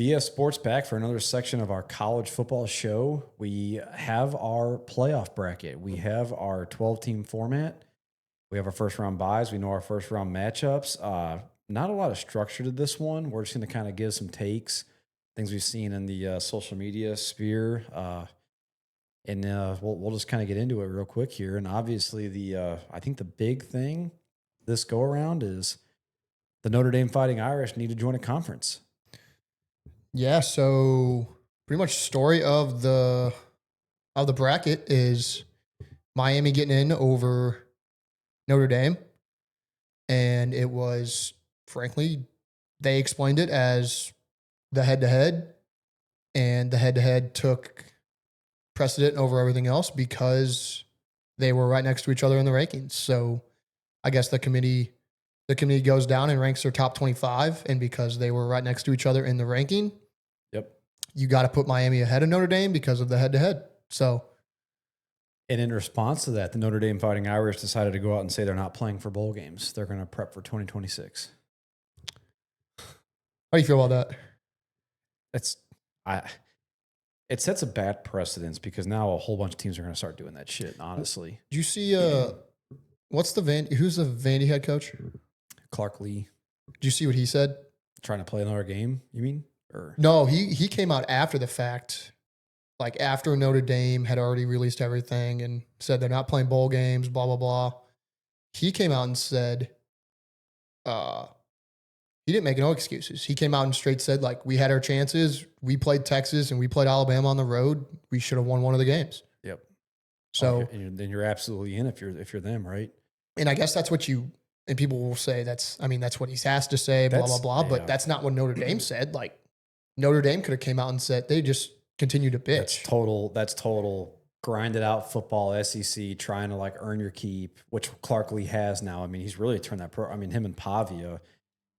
BS Sports back for another section of our college football show. We have our playoff bracket. We have our 12-team format. We have our first-round buys. We know our first-round matchups. Not a lot of structure to this one. We're just going to kind of give some takes, things we've seen in the social media sphere. And we'll just kind of get into it real quick here. And obviously, I think the big thing this go-around is the Notre Dame Fighting Irish need to join a conference. Yeah, so pretty much story of the bracket is Miami getting in over Notre Dame. And it was, frankly, they explained it as the head-to-head, and the head-to-head took precedent over everything else because they were right next to each other in the rankings. So I guess the committee goes down and ranks their top 25, and because they were right next to each other in the ranking, you got to put Miami ahead of Notre Dame because of the head-to-head. So, and in response to that, the Notre Dame Fighting Irish decided to go out and say they're not playing for bowl games. They're going to prep for 2026. How do you feel about that? It sets a bad precedence because now a whole bunch of teams are going to start doing that shit, honestly. Did you see who's the Vandy head coach? Clark Lee. Did you see what he said? Trying to play another game, you mean? Or no, he came out after the fact, like after Notre Dame had already released everything and said they're not playing bowl games, blah, blah, blah. He came out and said, he didn't make no excuses. He came out and straight said, like, we had our chances. We played Texas and we played Alabama on the road. We should have won one of the games. Yep. So then you're absolutely in if you're them, right? And I guess that's what and people will say that's what he's asked to say, blah, blah, blah. Yeah. But that's not what Notre Dame said. Like, Notre Dame could have came out and said they just continue to bitch. That's total grinded out football, SEC, trying to like earn your keep, which Clark Lee has now. I mean, he's really turned that him and Pavia,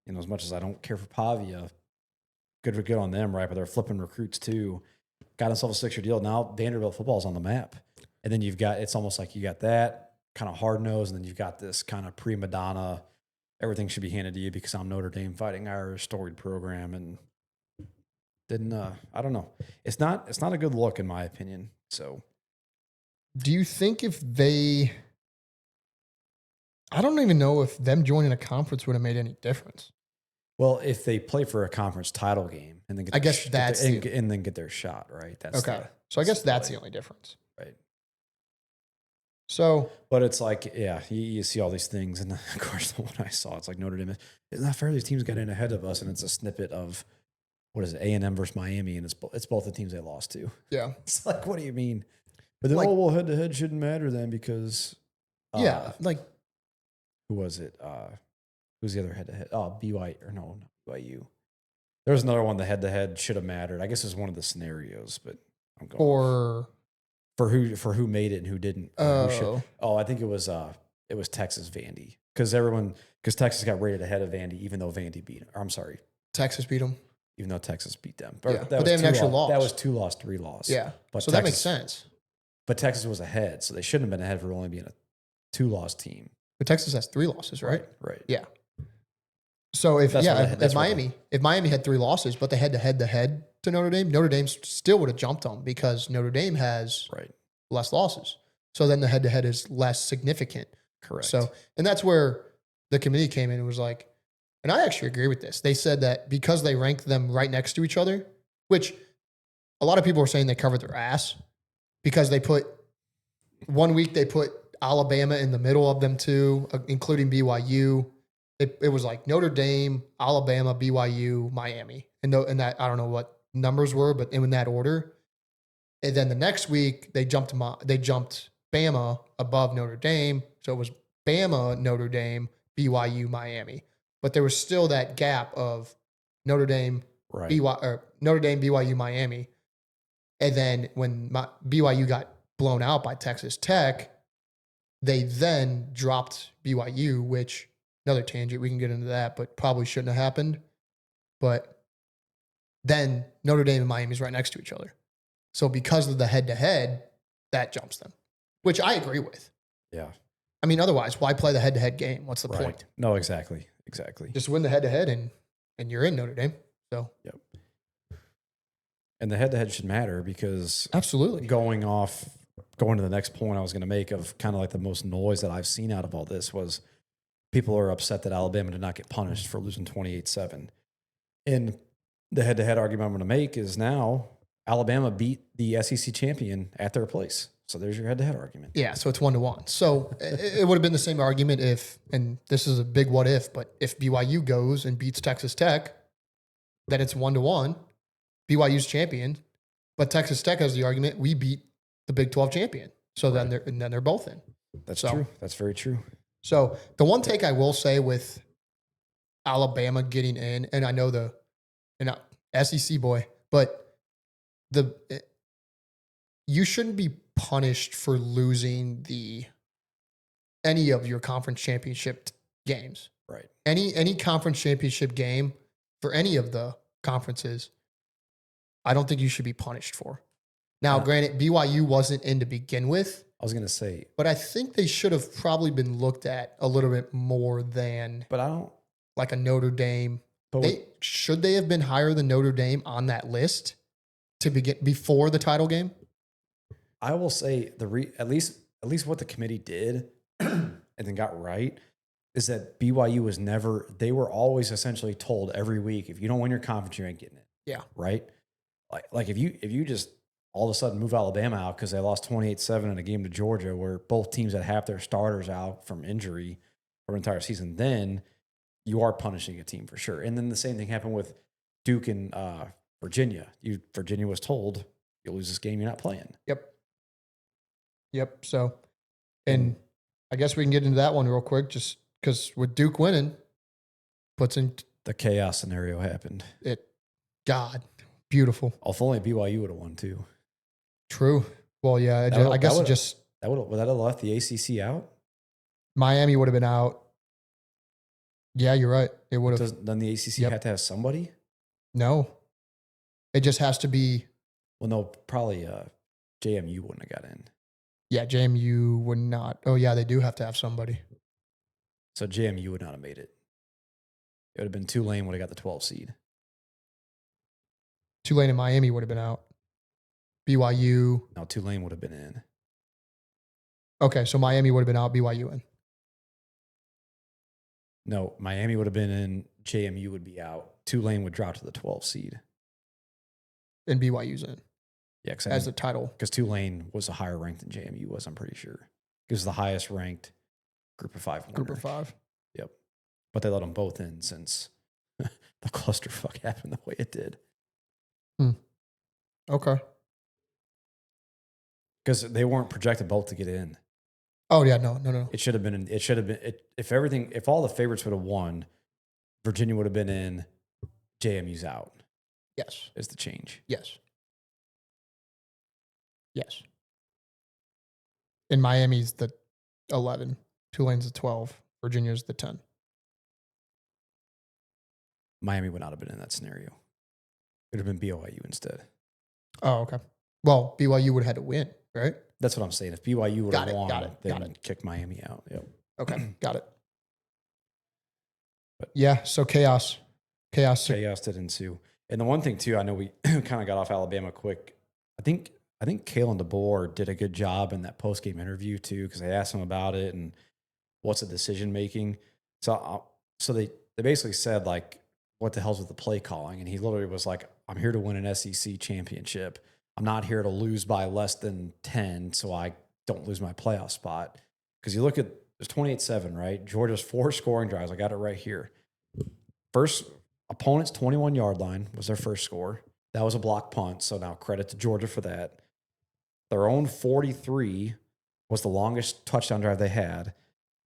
as much as I don't care for Pavia, good on them, right? But they're flipping recruits too. Got himself a 6-year deal. Now Vanderbilt football's on the map. And then it's almost like you got that kind of hard nose, and then you've got this kind of prima donna, everything should be handed to you because I'm Notre Dame Fighting Irish, storied program, and then I don't know. It's not a good look in my opinion. So, do you think I don't even know if them joining a conference would have made any difference. Well, if they play for a conference title game and then get then get their shot, right? That's okay. So I guess that's the only difference, right? So, but it's like, yeah, you see all these things, and of course, the one I saw, it's like Notre Dame. It's not fair. These teams got in ahead of us, and it's a snippet of what is it, A&M versus Miami, and it's both the teams they lost to. Yeah, it's like, what do you mean? But then, well, head to head shouldn't matter then because, like, who was it? Who's the other head to head? Oh, BYU or no, not BYU. There was another one. The head to head should have mattered. I guess it was one of the scenarios, but I'm going for who made it and who didn't. I think it was Texas Vandy because Texas got rated ahead of Vandy even though Vandy beat. Or I'm sorry, Texas beat them. Even though Texas beat them. But they had an extra loss. That was 2 loss, 3 loss. Yeah. But so Texas, that makes sense. But Texas was ahead, so they shouldn't have been ahead for only being a 2-loss team. But Texas has 3 losses, right? Right. Yeah. So if Miami had 3 losses, but they had to head to Notre Dame still would have jumped them because Notre Dame has less losses. So then the head-to-head is less significant. Correct. So, and that's where the committee came in and was like, and I actually agree with this. They said that because they ranked them right next to each other, which a lot of people were saying they covered their ass because they put 1 week they put Alabama in the middle of them too, including BYU. It was like Notre Dame, Alabama, BYU, Miami, and that I don't know what numbers were, but in that order. And then the next week they jumped Bama above Notre Dame, so it was Bama, Notre Dame, BYU, Miami. But there was still that gap of Notre Dame, BYU, Miami. And then when BYU got blown out by Texas Tech, they then dropped BYU, which, another tangent, we can get into that, but probably shouldn't have happened. But then Notre Dame and Miami's right next to each other. So because of the head-to-head, that jumps them, which I agree with. Yeah. I mean, otherwise, why play the head-to-head game? What's the point? No, exactly. Just win the head-to-head and you're in Notre Dame. So, yep. And the head-to-head should matter because Absolutely. going to the next point I was going to make of kind of like the most noise that I've seen out of all this was people are upset that Alabama did not get punished for losing 28-7. And the head-to-head argument I'm going to make is now Alabama beat the SEC champion at their place. So there's your head-to-head argument. Yeah, so it's 1-1. So it would have been the same argument if, and this is a big what if, but if BYU goes and beats Texas Tech, then it's 1-1. BYU's champion, but Texas Tech has the argument we beat the Big 12 champion. So Right. then they're both in. That's true. That's very true. So the one take I will say with Alabama getting in, and I know SEC boy, but you shouldn't be punished for losing any of your conference championship games. Right. Any conference championship game for any of the conferences, I don't think you should be punished for. Now, granted, BYU wasn't in to begin with. I was going to say. But I think they should have probably been looked at a little bit more than But I don't. like a Notre Dame. Should they have been higher than Notre Dame on that list to begin before the title game? I will say at least what the committee did and then got right is that BYU was never. They were always essentially told every week, if you don't win your conference, you ain't getting it. Yeah. Right. Like if you just all of a sudden move Alabama out because they lost 28-7 in a game to Georgia where both teams had half their starters out from injury for an entire season, then you are punishing a team for sure. And then the same thing happened with Duke and Virginia. Virginia was told, you lose this game, you're not playing. Yep. So, and I guess we can get into that one real quick just because with Duke winning, puts in the chaos scenario happened. God, beautiful. If only BYU would have won too. True. Well, yeah, I guess would that have left the ACC out? Miami would have been out. Yeah, you're right. It would have. Then the ACC had to have somebody? No. It just has to be. Well, no, probably JMU wouldn't have got in. Yeah, JMU would not. Oh, yeah, they do have to have somebody. So JMU would not have made it. It would have been Tulane would have got the 12 seed. Tulane and Miami would have been out. BYU. No, Tulane would have been in. Okay, so Miami would have been out, BYU in. No, Miami would have been in, JMU would be out. Tulane would drop to the 12 seed. And BYU's in. Yeah, as the title. Because Tulane was a higher ranked than JMU was, I'm pretty sure. It was the highest ranked group of five. Group of five. Yep. But they let them both in since the clusterfuck happened the way it did. Okay. Because they weren't projected both to get in. Oh yeah, no. It should have been. If all the favorites would have won, Virginia would have been in. JMU's out. Yes. Is the change? Yes. And Miami's the 11. Tulane's the 12. Virginia's the 10. Miami would not have been in that scenario. It would have been BYU instead. Oh, okay. Well, BYU would have had to win, right? That's what I'm saying. If BYU would have won, got it. Kick Miami out. Yep. Okay, got it. But yeah, so chaos did ensue. And the one thing too, I know we kind of got off Alabama quick. I think Kalen DeBoer did a good job in that post game interview too, because they asked him about it and what's the decision making. So they basically said like, what the hell's with the play calling? And he literally was like, I'm here to win an SEC championship. I'm not here to lose by less than 10, so I don't lose my playoff spot. Because you look at, there's 28-7, right? Georgia's 4 scoring drives. I got it right here. First, opponent's 21-yard line was their first score. That was a block punt, so now credit to Georgia for that. Their own 43 was the longest touchdown drive they had.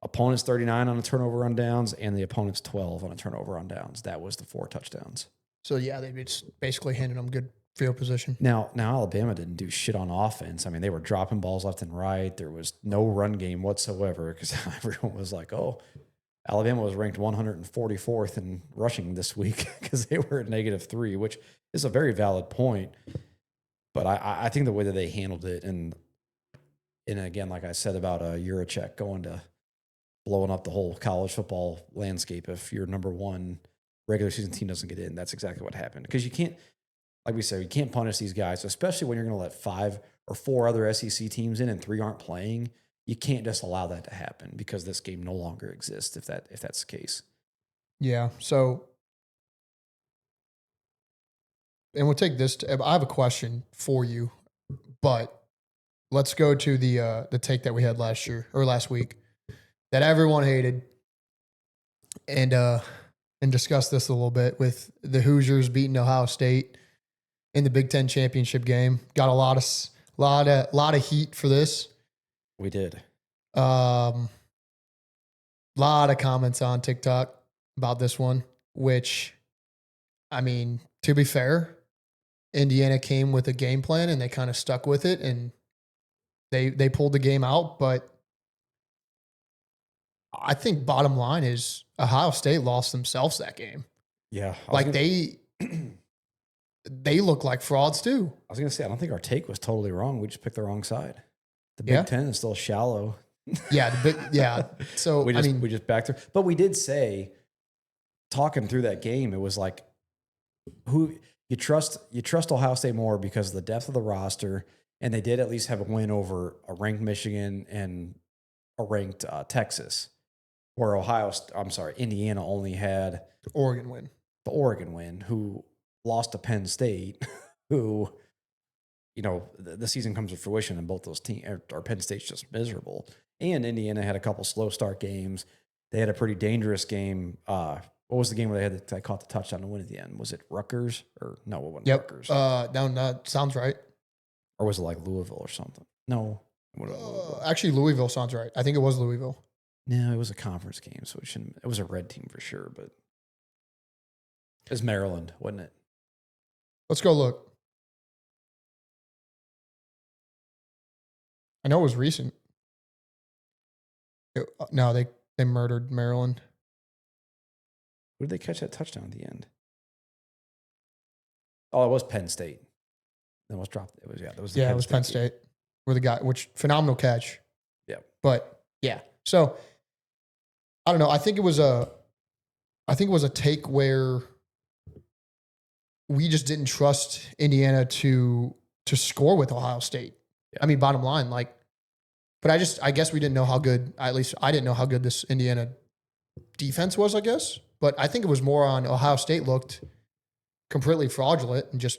Opponent's 39 on a turnover on downs, and the opponent's 12 on a turnover on downs. That was the 4 touchdowns. So, yeah, they basically handed them good field position. Now Alabama didn't do shit on offense. I mean, they were dropping balls left and right. There was no run game whatsoever because everyone was like, oh, Alabama was ranked 144th in rushing this week because they were at -3, which is a very valid point. But I think the way that they handled it, and again, like I said about Juracek going to blowing up the whole college football landscape if your number one regular season team doesn't get in, that's exactly what happened. Because you can't, like we said, you can't punish these guys, especially when you're going to let 5 or 4 other SEC teams in and 3 aren't playing. You can't just allow that to happen because this game no longer exists if that's the case. Yeah. So, and we'll take this. I have a question for you, but let's go to the take that we had last week that everyone hated, and discuss this a little bit with the Hoosiers beating Ohio State in the Big Ten championship game. Got a lot of heat for this. We did. Lot of comments on TikTok about this one, which, I mean, to be fair, Indiana came with a game plan and they kind of stuck with it and they pulled the game out. But I think bottom line is Ohio State lost themselves that game. Yeah. Like they look like frauds too. I was going to say, I don't think our take was totally wrong. We just picked the wrong side. The Big Ten is still shallow. Yeah. So we just backed her. But we did say, talking through that game, it was like, who you trust Ohio State more because of the depth of the roster, and they did at least have a win over a ranked Michigan and a ranked Texas, where Indiana only had the Oregon win, who lost to Penn State, who, the season comes to fruition and both those teams, or Penn State's just miserable. And Indiana had a couple slow start games. They had a pretty dangerous game. What was the game where they caught the touchdown to win at the end? Was it Rutgers or no? It wasn't Rutgers. No, sounds right. Or was it like Louisville or something? No. Actually, Louisville sounds right. I think it was Louisville. No, it was a conference game, so it was a red team for sure, but it was Maryland, wasn't it? Let's go look. I know it was recent. No, they murdered Maryland. Who did they catch that touchdown at the end? Oh, it was Penn State. Then was dropped. It was Penn State. Where the guy, which phenomenal catch. Yeah. But yeah. So I don't know. I think it was a take where we just didn't trust Indiana to score with Ohio State. Yeah. I mean, bottom line, but I guess we didn't know how good, at least I didn't know how good this Indiana defense was, I guess. But I think it was more on Ohio State looked completely fraudulent and just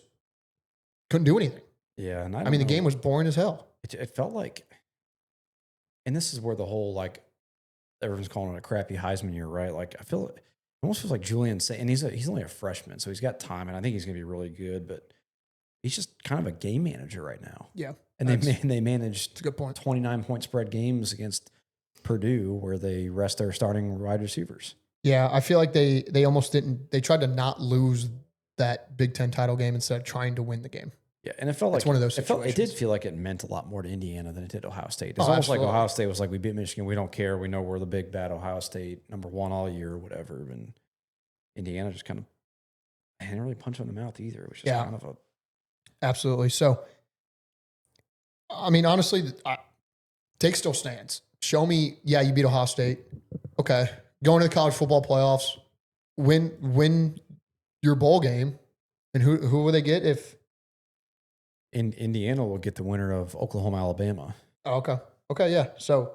couldn't do anything. Yeah. And the game was boring as hell. It felt like, and this is where the whole, everyone's calling it a crappy Heisman year, right? It almost feels like Julian, and he's only a freshman, so he's got time, and I think he's going to be really good, but he's just kind of a game manager right now. Yeah. And they managed a good point. 29-point spread games against Purdue where they rest their starting wide receivers. Yeah, I feel like they almost didn't. They tried to not lose that Big Ten title game instead of trying to win the game. Yeah, and it felt like one of those situations. It did feel like it meant a lot more to Indiana than it did Ohio State. It's almost like Ohio State was like, we beat Michigan, we don't care, we know we're the big bad Ohio State, number 1 all year, or whatever. And Indiana just kind of didn't really punch on the mouth either. It was just kind of a absolutely. So, I mean, honestly, take still stands. Show me, you beat Ohio State. Okay, going to the college football playoffs, win your bowl game, and who will they get if? Indiana will get the winner of Oklahoma, Alabama. Oh, okay, yeah. So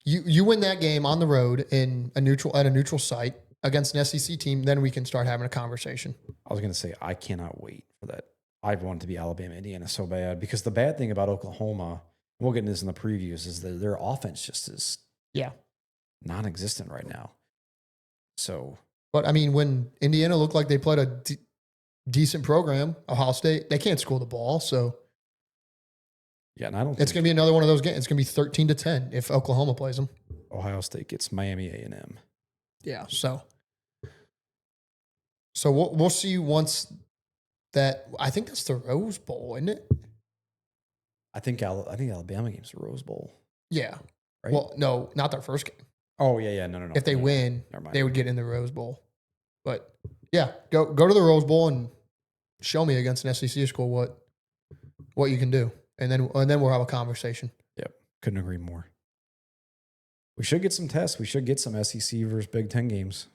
you win that game on the road at a neutral site against an SEC team, then we can start having a conversation. I was going to say I cannot wait for that. I want it to be Alabama, Indiana so bad because the bad thing about Oklahoma, we'll get into this in the previews, is that their offense just is non-existent right now. So, but I mean, when Indiana looked like they played a decent program, Ohio State, they can't score the ball. So, yeah, and I don't. It's going to be another one of those games. It's going to be 13-10 if Oklahoma plays them. Ohio State gets Miami A&M. Yeah, so we'll see once that. I think that's the Rose Bowl, isn't it? I think Alabama game's the Rose Bowl. Yeah. Right? Well, no, not their first game. Oh yeah, no. If they win, they would get in the Rose Bowl. But yeah, go to the Rose Bowl and show me against an SEC school what you can do, and then we'll have a conversation. Yep, couldn't agree more. We should get some tests. We should get some SEC versus Big Ten games.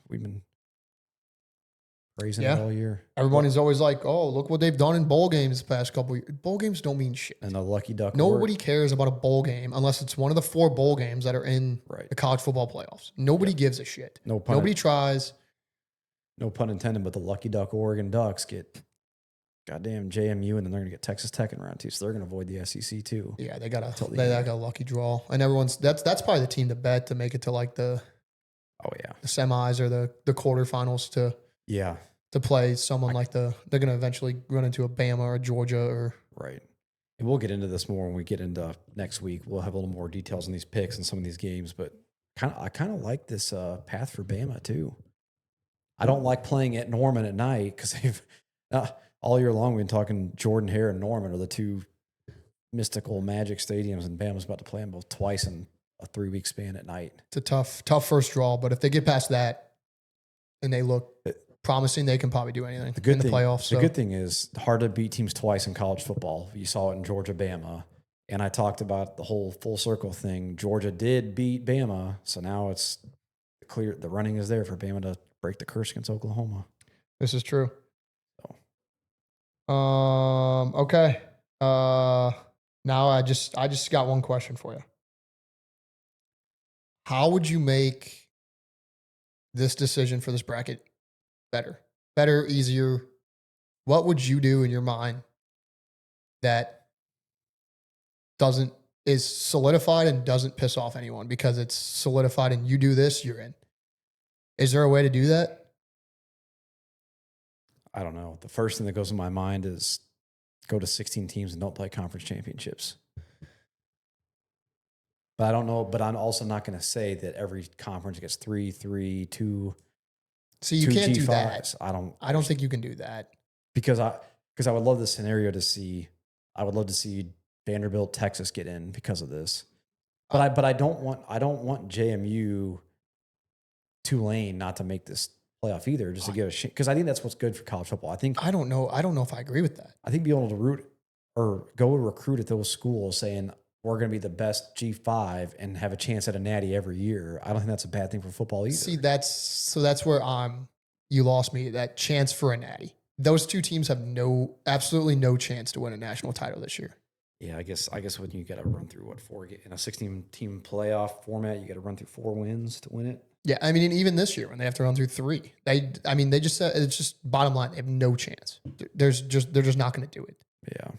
praising it Yeah. all year. Everyone is always like, oh, look what they've done in bowl games the past couple of years. Bowl games don't mean shit. And the lucky duck. Nobody cares about a bowl game unless it's one of the 4 bowl games that are in Right. the college football playoffs. Nobody gives a shit. Nobody tries. No pun intended, but the lucky duck Oregon Ducks get goddamn JMU, and then they're going to get Texas Tech in round 2, so they're going to avoid the SEC too. Yeah, they got a lucky draw, and everyone's that's probably the team to bet to make it to like the semis or the quarterfinals to play someone they're going to eventually run into a Bama or a Georgia or right. And we'll get into this more when we get into next week. We'll have a little more details on these picks and some of these games, but I kind of like this path for Bama too. I don't like playing at Norman at night because they've all year long we've been talking Jordan Hare and Norman are the 2 mystical magic stadiums, and Bama's about to play them both twice in a 3-week span at night. It's a tough first draw, but if they get past that and they look promising, they can probably do anything in the playoffs. The good thing is hard to beat teams twice in college football. You saw it in Georgia, Bama, and I talked about the whole full circle thing. Georgia did beat Bama, so now it's clear. The running is there for Bama to break the curse against Oklahoma. This is true. Okay. Now I just got one question for you. How would you make this decision for this bracket better? Better, easier? What would you do in your mind that is solidified and doesn't piss off anyone because it's solidified and you do this, you're in? Is there a way to do that? I don't know. The first thing that goes in my mind is go to 16 teams and don't play conference championships. But I don't know. But I'm also not going to say that every conference gets 3, 3, 2. See, you can't do that. I don't think you can do that because I would love the scenario to see. I would love to see Vanderbilt, Texas get in because of this. But I don't want JMU, Tulane not to make this playoff either, just to give a shit, because I think that's what's good for college football. I don't know if I agree with that. I think being able to root or go recruit at those schools saying we're going to be the best G5 and have a chance at a natty every year, I don't think that's a bad thing for football either. See, that's where you lost me, that chance for a natty. Those 2 teams have absolutely no chance to win a national title this year. Yeah, I guess when you got to run through 4 in a 16-team playoff format, you got to run through 4 wins to win it. Yeah, I mean, and even this year when they have to run through 3, they just said it's just bottom line, they have no chance. They're just not going to do it. Yeah.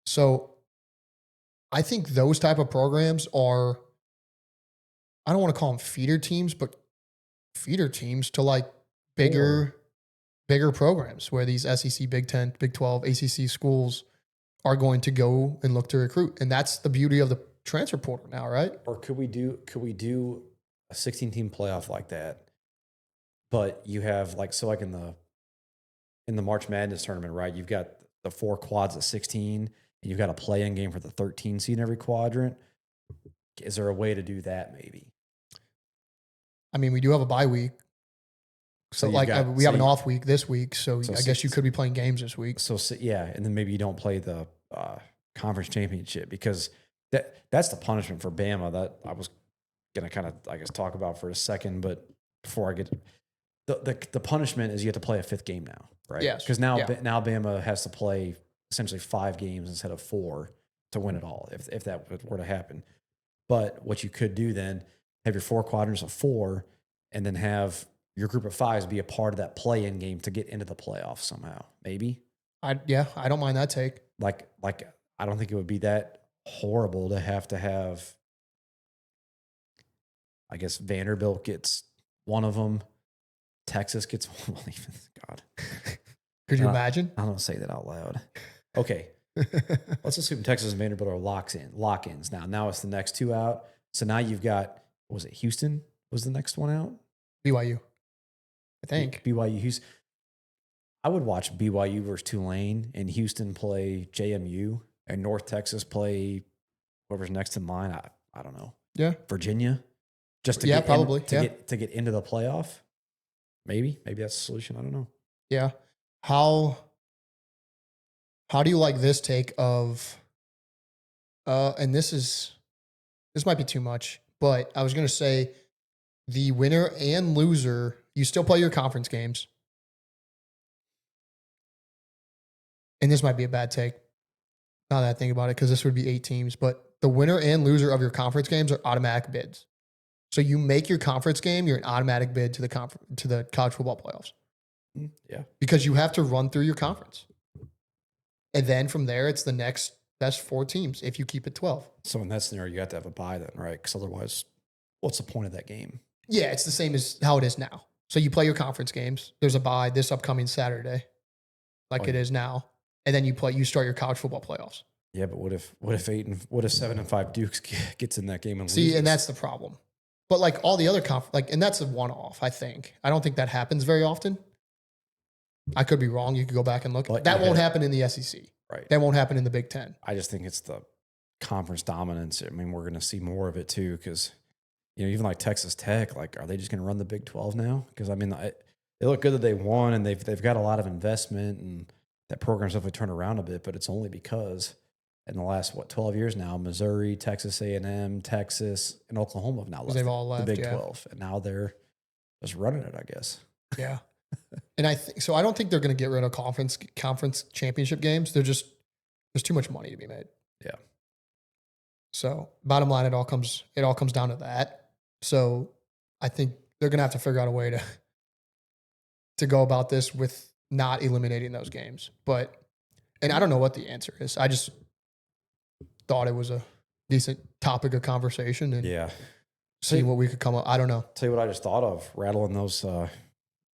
So I think those type of programs are, I don't want to call them feeder teams, but feeder teams to like bigger programs where these SEC, Big 10, Big 12, ACC schools are going to go and look to recruit. And that's the beauty of the transfer portal now, right? Or could we do a 16-team playoff like that, but you have like in the March Madness tournament, right? You've got the 4 quads at 16, and you've got a play-in game for the 13 seed in every quadrant. Is there a way to do that? Maybe. I mean, we do have a bye week, so we have an off week this week, so I guess you could be playing games this week. So yeah, and then maybe you don't play the conference championship because that's the punishment for Bama that I was going to kind of, talk about for a second, but before I get the punishment is you have to play a 5th game now, right? Yes. Because now Bama has to play essentially 5 games instead of 4 to win it all, if that were to happen. But what you could do then, have your 4 quadrants of 4, and then have your group of 5s be a part of that play-in game to get into the playoffs somehow. Maybe. I don't mind that take. Like I don't think it would be that horrible to have. I guess Vanderbilt gets one of them. Texas gets one. God. Could you imagine? I don't say that out loud. Okay. Let's assume Texas and Vanderbilt are lock-ins now. Now it's the next 2 out. So now you've got, was it Houston was the next one out? BYU. I think. BYU, Houston. I would watch BYU versus Tulane and Houston play JMU and North Texas play whoever's next in line. I don't know. Yeah. Virginia. Just to get into the playoff. Maybe that's the solution. I don't know. Yeah. How do you like this take of and this might be too much, but I was going to say the winner and loser, you still play your conference games. and this might be a bad take now that I think about it, because this would be 8 teams, but the winner and loser of your conference games are automatic bids. So you make your conference game, you're an automatic bid to the college football playoffs. Yeah. Because you have to run through your conference. And then from there, it's the next best 4 teams if you keep it 12. So in that scenario, you have to have a bye then, right? Because otherwise, what's the point of that game? Yeah, it's the same as how it is now. So you play your conference games. There's a bye this upcoming Saturday, like it is now. And then you start your college football playoffs. Yeah, but what if 7-5 Dukes gets in that game and See, loses? and that's the problem. But like all the other and that's a one-off, I think. I don't think that happens very often. I could be wrong. You could go back and look. But that won't happen in the SEC. Right. That won't happen in the Big Ten. I just think it's the conference dominance. I mean, we're going to see more of it too because, even like Texas Tech, like, are they just going to run the Big 12 now? Because, I mean, they look good that they won and they've got a lot of investment and that program's definitely turned around a bit, but it's only because in the last, 12 years now, Missouri, Texas A&M, Texas, and Oklahoma have now left, they've all left the Big 12. And now they're just running it, I guess. Yeah. And I don't think they're going to get rid of conference championship games. There's too much money to be made. Yeah. So bottom line, it all comes down to that. So I think they're going to have to figure out a way to go about this with not eliminating those games. And I don't know what the answer is. I just thought it was a decent topic of conversation and see what we could come up. I don't know. Tell you what I just thought of, rattling those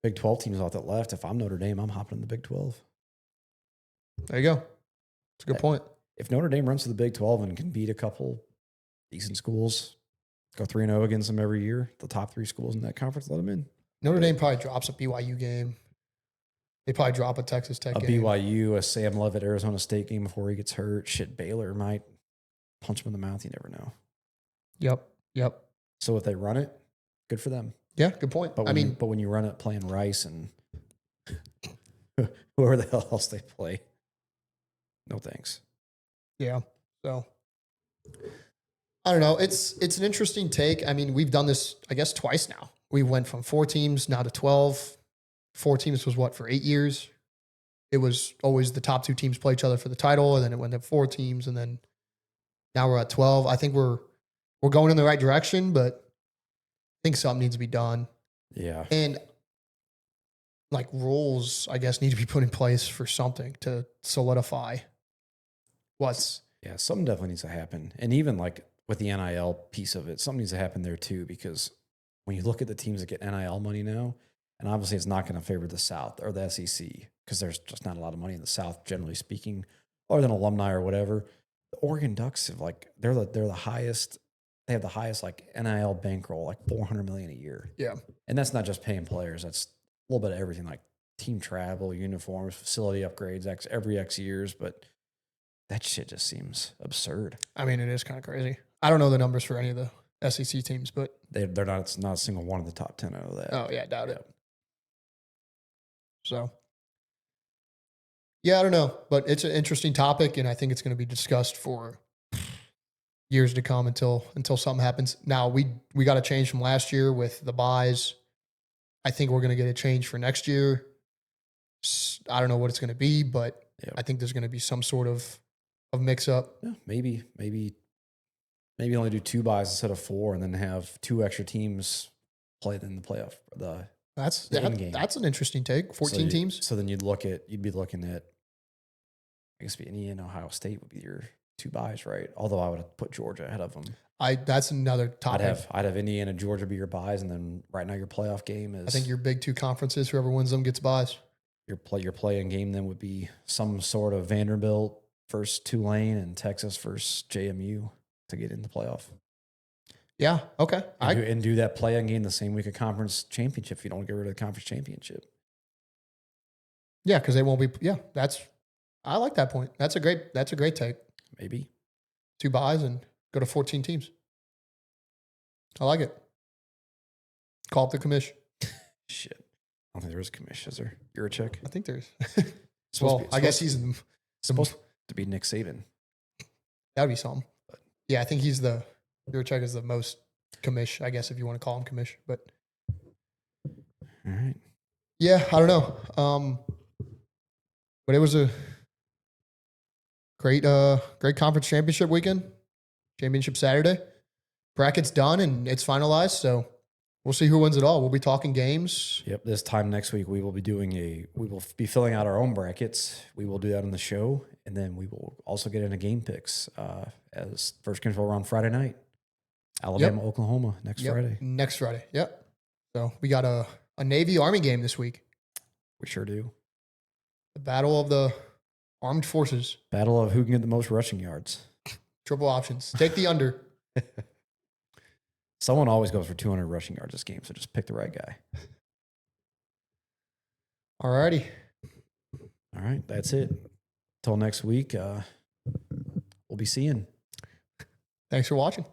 Big 12 teams out that left. If I'm Notre Dame, I'm hopping in the Big 12. There you go. It's a good point. If Notre Dame runs to the Big 12 and can beat a couple decent schools, go 3-0 against them every year, the top 3 schools in that conference, let them in. Notre Dame probably drops a BYU game. They probably drop a Texas Tech game. BYU, a Sam Levitt, Arizona State game before he gets hurt. Shit, Baylor might punch him in the mouth. You never know. Yep. So if they run it, good for them. Yeah, good point. But when you run it playing Rice and whoever the hell else they play, no thanks. Yeah. So I don't know. It's an interesting take. I mean, we've done this, I guess, twice now. We went from 4 teams now to 12. 4 teams was what, for 8 years? It was always the top 2 teams play each other for the title, and then it went to 4 teams, and then now we're at 12. I think we're going in the right direction, but I think something needs to be done. Yeah. And like rules, I guess, need to be put in place for something to solidify what's. Yeah, something definitely needs to happen. And even like with the NIL piece of it, something needs to happen there too, because when you look at the teams that get NIL money now, and obviously it's not going to favor the South or the SEC because there's just not a lot of money in the South, generally speaking, other than alumni or whatever. The Oregon Ducks have they're the highest. They have the highest like NIL bankroll, like $400 million a year. Yeah. And that's not just paying players. That's a little bit of everything, like team travel, uniforms, facility upgrades, every X years. But that shit just seems absurd. I mean, it is kind of crazy. I don't know the numbers for any of the SEC teams, but they're not. It's not a single one of the top 10 out of that. Oh yeah, doubt it. So yeah, I don't know, but it's an interesting topic, and I think it's going to be discussed for years to come until something happens. Now we got a change from last year with the buys. I think we're going to get a change for next year. I don't know what it's going to be, but I think there's going to be some sort of mix up. Yeah, maybe only do 2 buys instead of 4, and then have 2 extra teams play in the playoff. That's an interesting take. 14 teams. So then you'd be looking at, I guess, Indiana and Ohio State would be your 2 buys, right? Although I would have put Georgia ahead of them. That's another topic. I'd have Indiana, Georgia be your buys, and then right now your playoff game is. I think your big 2 conferences, whoever wins them gets buys. Your playing game then would be some sort of Vanderbilt versus Tulane and Texas versus JMU to get in the playoff. Yeah. Okay. And do that play-in game the same week of conference championship if you don't get rid of the conference championship. Yeah, because they won't be. Yeah, I like that point. That's a great take. Maybe 2 buys and go to 14 teams. I like it. Call up the commish. Shit. I don't think there is a commish, is there? You're a check? I think there's. I guess he's supposed to be Nick Saban. That would be something. But yeah, I think he's Yurchek is the most commish, I guess, if you want to call him commish. But all right. Yeah, I don't know. But it was a great conference championship weekend, championship Saturday. Bracket's done and it's finalized, so we'll see who wins it all. We'll be talking games. Yep. This time next week, we will be filling out our own brackets. We will do that on the show, and then we will also get into game picks as first games will run Friday night. Alabama, Oklahoma next Friday. Next Friday. Yep. So we got a Navy Army game this week. We sure do. The battle of the armed forces. Battle of who can get the most rushing yards. Triple options. Take the under. Someone always goes for 200 rushing yards this game, so just pick the right guy. All righty. All right, that's it. Till next week, we'll be seeing. Thanks for watching.